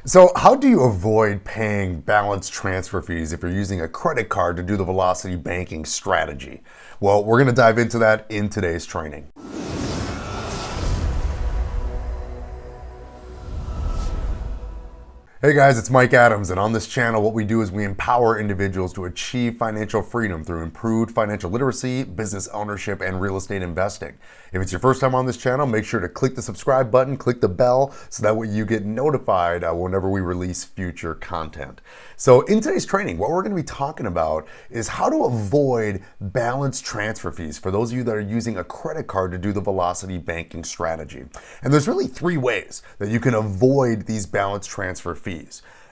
So how do you avoid paying balance transfer fees if you're using a credit card to do the velocity banking strategy? Well, we're going to dive into that in today's training. Hey guys, it's Mike Adams, and on this channel what we do is we empower individuals to achieve financial freedom through improved financial literacy, business ownership, and real estate investing. If it's your first time on this channel, make sure to click the subscribe button, click the bell, so that way you get notified whenever we release future content. So in today's training, what we're going to be talking about is how to avoid balance transfer fees for those of you that are using a credit card to do the velocity banking strategy. And there's really three ways that you can avoid these balance transfer fees.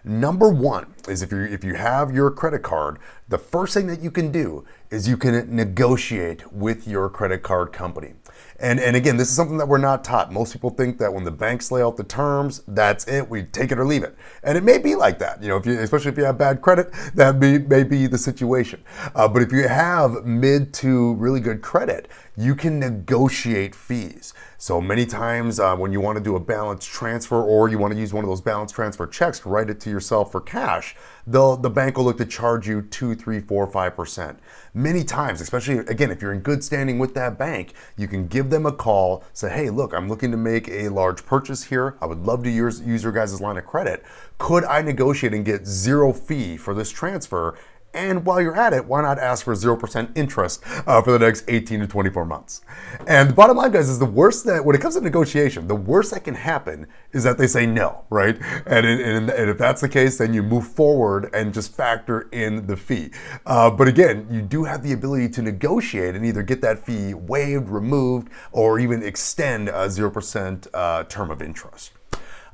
Number one is if you have your credit card, the first thing that you can do is you can negotiate with your credit card company. And again, this is something that we're not taught. Most people think that when the banks lay out the terms, that's it, we take it or leave it. And it may be like that, especially if you have bad credit, that may be the situation. But if you have mid to really good credit, you can negotiate fees. So many times when you want to do a balance transfer or you want to use one of those balance transfer checks to write it to yourself for cash, the bank will look to charge you 2, 3, 4, 5%. Many times, especially again, if you're in good standing with that bank, you can give them a call, say, hey, look, I'm looking to make a large purchase here. I would love to use your guys' line of credit. Could I negotiate and get zero fee for this transfer? And while you're at it, why not ask for 0% interest for the next 18 to 24 months? And the bottom line, guys, is the worst that when it comes to negotiation, the worst that can happen is that they say no, right? And if that's the case, then you move forward and just factor in the fee. But again, you do have the ability to negotiate and either get that fee waived, removed, or even extend a 0% term of interest.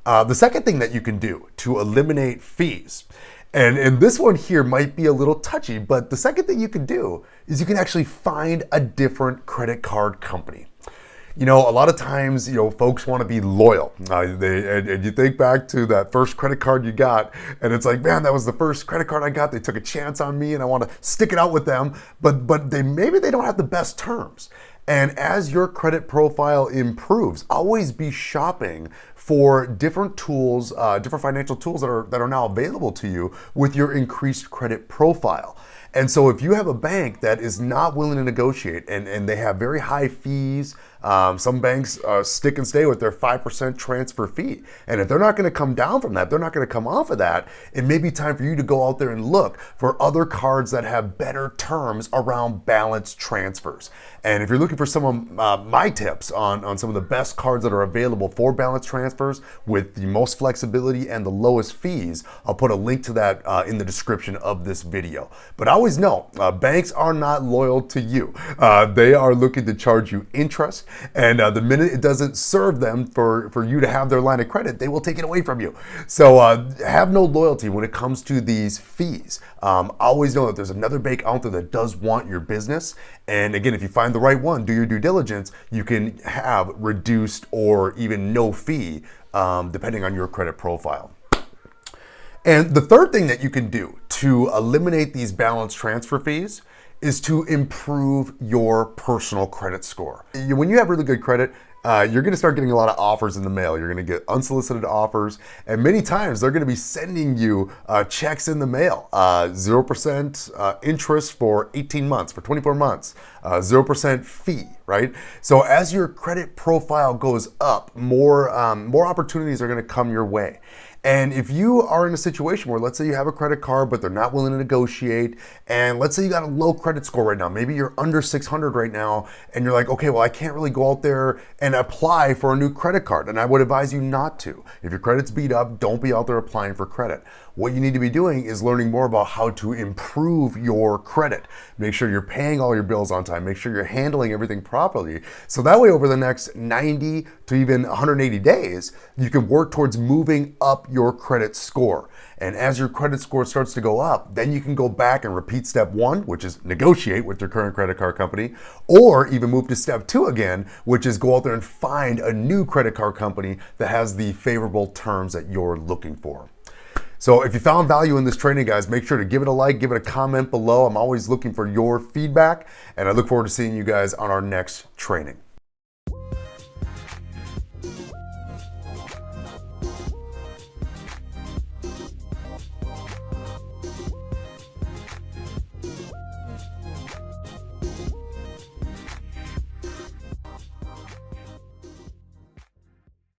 The second thing that you can do to eliminate fees, and this one here might be a little touchy, but the second thing you can do is you can actually find a different credit card company. A lot of times, folks want to be loyal. And you think back to that first credit card you got, and it's like, man, that was the first credit card I got. They took a chance on me, and I want to stick it out with them. But maybe they don't have the best terms. And as your credit profile improves, always be shopping for different tools, different financial tools that are now available to you with your increased credit profile. And so if you have a bank that is not willing to negotiate and they have very high fees, some banks stick and stay with their 5% transfer fee. And if they're not going to come down from that, they're not going to come off of that, it may be time for you to go out there and look for other cards that have better terms around balance transfers. And if you're looking for some of my tips on some of the best cards that are available for balance transfers with the most flexibility and the lowest fees, I'll put a link to that in the description of this video. But always know, banks are not loyal to you. They are looking to charge you interest. And the minute it doesn't serve them for you to have their line of credit, they will take it away from you. So have no loyalty when it comes to these fees. Always know that there's another bank out there that does want your business. And again, if you find the right one, do your due diligence, you can have reduced or even no fee depending on your credit profile. And the third thing that you can do to eliminate these balance transfer fees is to improve your personal credit score. When you have really good credit, you're gonna start getting a lot of offers in the mail. You're gonna get unsolicited offers, and many times they're gonna be sending you checks in the mail. 0% interest for 18 months, for 24 months, 0% fee, right? So as your credit profile goes up, more opportunities are gonna come your way. And if you are in a situation where, let's say you have a credit card, but they're not willing to negotiate, and let's say you got a low credit score right now, maybe you're under 600 right now, and you're like, okay, well, I can't really go out there and apply for a new credit card, and I would advise you not to. If your credit's beat up, don't be out there applying for credit. What you need to be doing is learning more about how to improve your credit. Make sure you're paying all your bills on time. Make sure you're handling everything properly. So that way, over the next 90 to even 180 days, you can work towards moving up your credit score. And as your credit score starts to go up, then you can go back and repeat step one, which is negotiate with your current credit card company, or even move to step two again, which is go out there and find a new credit card company that has the favorable terms that you're looking for. So if you found value in this training, guys, make sure to give it a like, give it a comment below. I'm always looking for your feedback, and I look forward to seeing you guys on our next training.